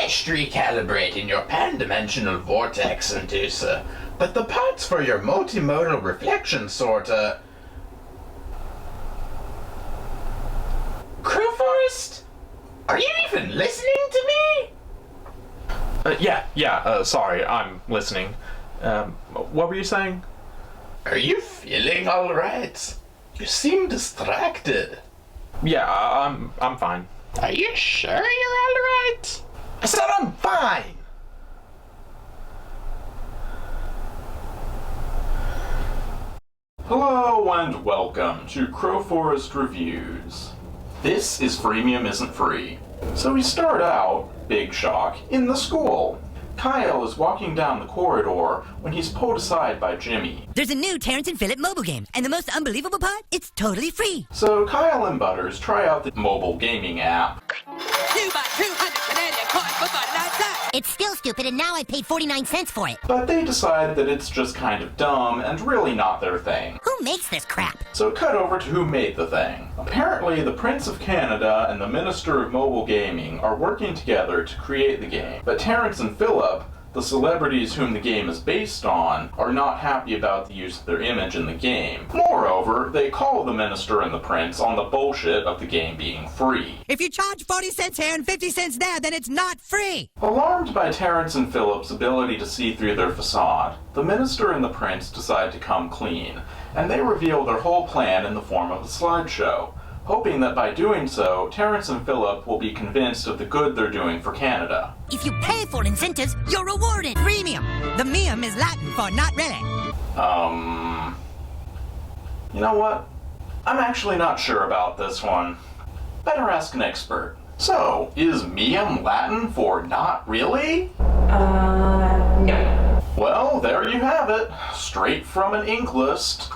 finished recalibrating your pan-dimensional vortex inducer, but the parts for your multimodal reflection sorter... Crowforest? Are you even listening to me? Sorry, I'm listening. What were you saying? Are you feeling alright? You seem distracted. Yeah, I'm fine. Are you sure you're alright? I said I'm fine! Hello and welcome to Crowforest Reviews. This is Freemium Isn't Free. So we start out, big shock, in the school. Kyle is walking down the corridor when he's pulled aside by Jimmy. There's a new Terrence and Phillip mobile game, and the most unbelievable part, it's totally free. So Kyle and Butters try out the mobile gaming app. You buy 200 Canadian coins for 49 cents. It's still stupid, and now I paid 49 cents for it. But they decide that it's just kind of dumb and really not their thing. Who makes this crap? So cut over to who made the thing. Apparently, the Prince of Canada and the Minister of Mobile Gaming are working together to create the game. But Terrence and Phillip, the celebrities whom the game is based on, are not happy about the use of their image in the game. Moreover, they call the Minister and the Prince on the bullshit of the game being free. If you charge 40 cents here and 50 cents there, then it's not free. Alarmed by Terrence and Phillip's ability to see through their facade, the Minister and the Prince decide to come clean, and they reveal their whole plan in the form of a slideshow, hoping that by doing so, Terrence and Phillip will be convinced of the good they're doing for Canada. If you pay for incentives, you're rewarded. Freemium. The mium is Latin for not really. You know what? I'm actually not sure about this one. Better ask an expert. So, is mium Latin for not really? No. Well, there you have it. Straight from an ink list.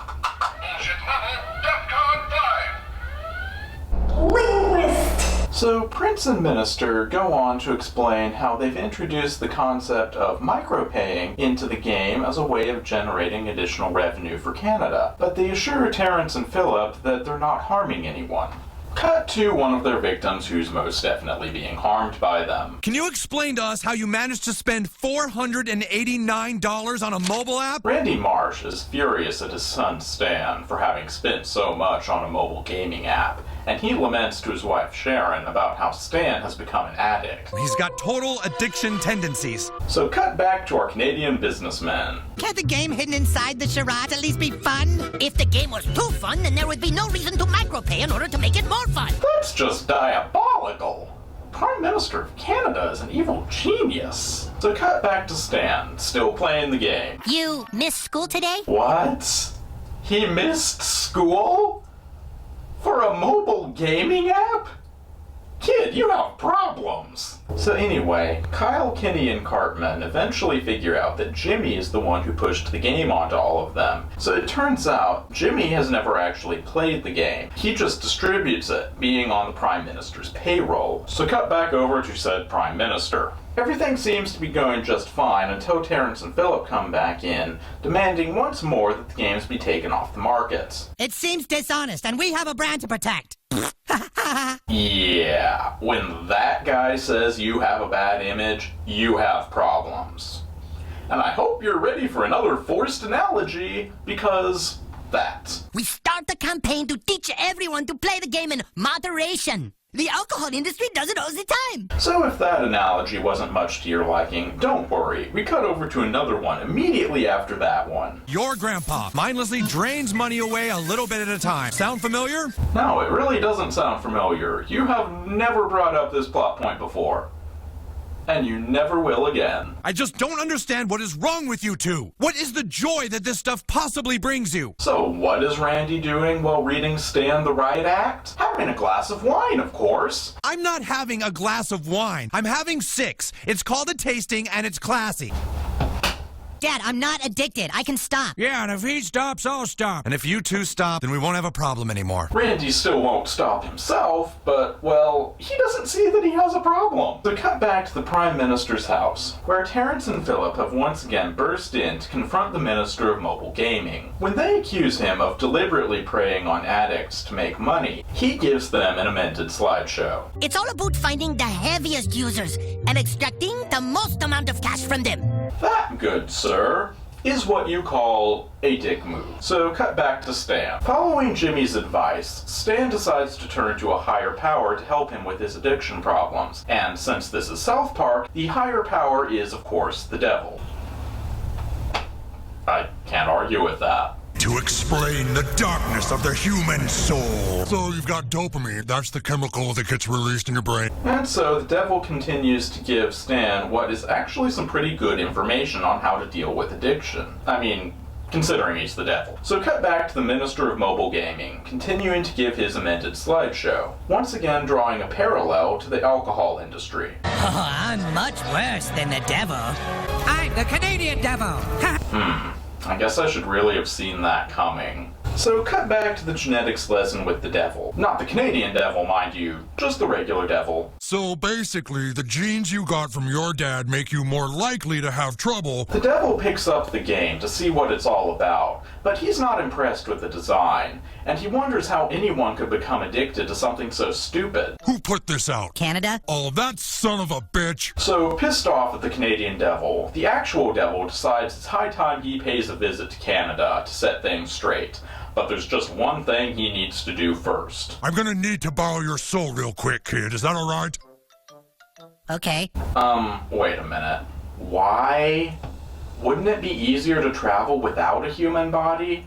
Linguist! So, Prince and Minister go on to explain how they've introduced the concept of micropaying into the game as a way of generating additional revenue for Canada, but they assure Terrence and Phillip that they're not harming anyone. Cut to one of their victims who's most definitely being harmed by them. Can you explain to us how you managed to spend $489 on a mobile app? Randy Marsh is furious at his son Stan for having spent so much on a mobile gaming app, and he laments to his wife Sharon about how Stan has become an addict. He's got total addiction tendencies. So cut back to our Canadian businessmen. Can't the game hidden inside the charade at least be fun? If the game was too fun, then there would be no reason to micropay in order to make it more fun. That's just diabolical. Prime Minister of Canada is an evil genius. So cut back to Stan, still playing the game. You missed school today? What? He missed school? For a mobile gaming app? Kid, you have problems. So anyway, Kyle, Kenny, and Cartman eventually figure out that Jimmy is the one who pushed the game onto all of them. So it turns out, Jimmy has never actually played the game. He just distributes it, being on the Prime Minister's payroll. So cut back over to said Prime Minister. Everything seems to be going just fine until Terrence and Phillip come back in, demanding once more that the games be taken off the markets. It seems dishonest, and we have a brand to protect. Yeah, when that guy says you have a bad image, you have problems. And I hope you're ready for another forced analogy, because that. We start the campaign to teach everyone to play the game in moderation. The alcohol industry does it all the time. So if that analogy wasn't much to your liking, don't worry. We cut over to another one immediately after that one. Your grandpa mindlessly drains money away a little bit at a time. Sound familiar? No, it really doesn't sound familiar. You have never brought up this plot point before. And you never will again. I just don't understand what is wrong with you two. What is the joy that this stuff possibly brings you? So what is Randy doing while reading Stand the Riot Act? Having a glass of wine, of course. I'm not having a glass of wine. I'm having 6. It's called a tasting and it's classy. Dad, I'm not addicted. I can stop. Yeah, and if he stops, I'll stop. And if you two stop, then we won't have a problem anymore. Randy still won't stop himself, but, well, he doesn't see that he has a problem. So cut back to the Prime Minister's house, where Terrence and Philip have once again burst in to confront the Minister of Mobile Gaming. When they accuse him of deliberately preying on addicts to make money, he gives them an amended slideshow. It's all about finding the heaviest users and extracting the most amount of cash from them. That, good sir, is what you call a dick move. So cut back to Stan. Following Jimmy's advice, Stan decides to turn to a higher power to help him with his addiction problems. And since this is South Park, the higher power is, of course, the devil. I can't argue with that. To explain the darkness of the human soul. So you've got dopamine. That's the chemical that gets released in your brain. And so the devil continues to give Stan what is actually some pretty good information on how to deal with addiction. I mean, considering he's the devil. So cut back to the Minister of Mobile Gaming, continuing to give his amended slideshow, once again drawing a parallel to the alcohol industry. Oh, I'm much worse than the devil. I'm the Canadian devil. I guess I should really have seen that coming. So cut back to the genetics lesson with the devil. Not the Canadian devil, mind you, just the regular devil. So basically, the genes you got from your dad make you more likely to have trouble. The devil picks up the game to see what it's all about, but he's not impressed with the design, and he wonders how anyone could become addicted to something so stupid. Who put this out? Canada? Oh, that son of a bitch. So, pissed off at the Canadian devil, the actual devil decides it's high time he pays a visit to Canada to set things straight. But there's just one thing he needs to do first. I'm gonna need to borrow your soul real quick, kid. Is that alright? Okay. Wait a minute. Why? Wouldn't it be easier to travel without a human body?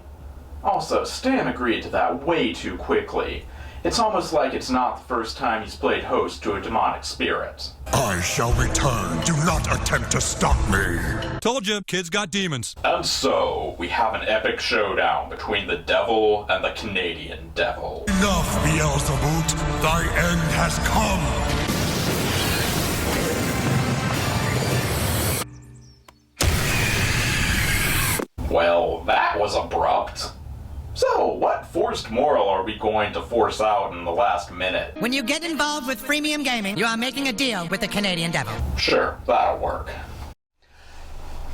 Also, Stan agreed to that way too quickly. It's almost like it's not the first time he's played host to a demonic spirit. I shall return. Do not attempt to stop me. Told you, kids got demons. And so, we have an epic showdown between the devil and the Canadian devil. Enough, Beelzebub. Thy end has come. Well, that was abrupt. So, what forced moral are we going to force out in the last minute? When you get involved with Freemium Gaming, you are making a deal with the Canadian devil. Sure, that'll work.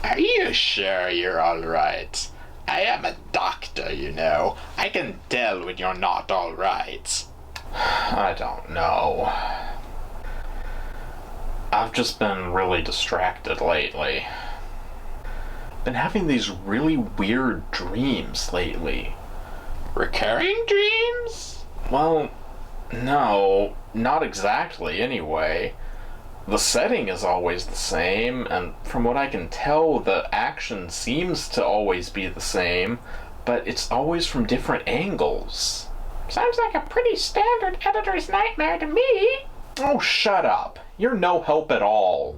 Are you sure you're alright? I am a doctor, you know. I can tell when you're not alright. I don't know. I've just been really distracted lately. Been having these really weird dreams lately. Recurring dreams? Well, no, not exactly anyway. The setting is always the same, and from what I can tell, the action seems to always be the same, but it's always from different angles. Sounds like a pretty standard editor's nightmare to me. Oh, shut up. You're no help at all.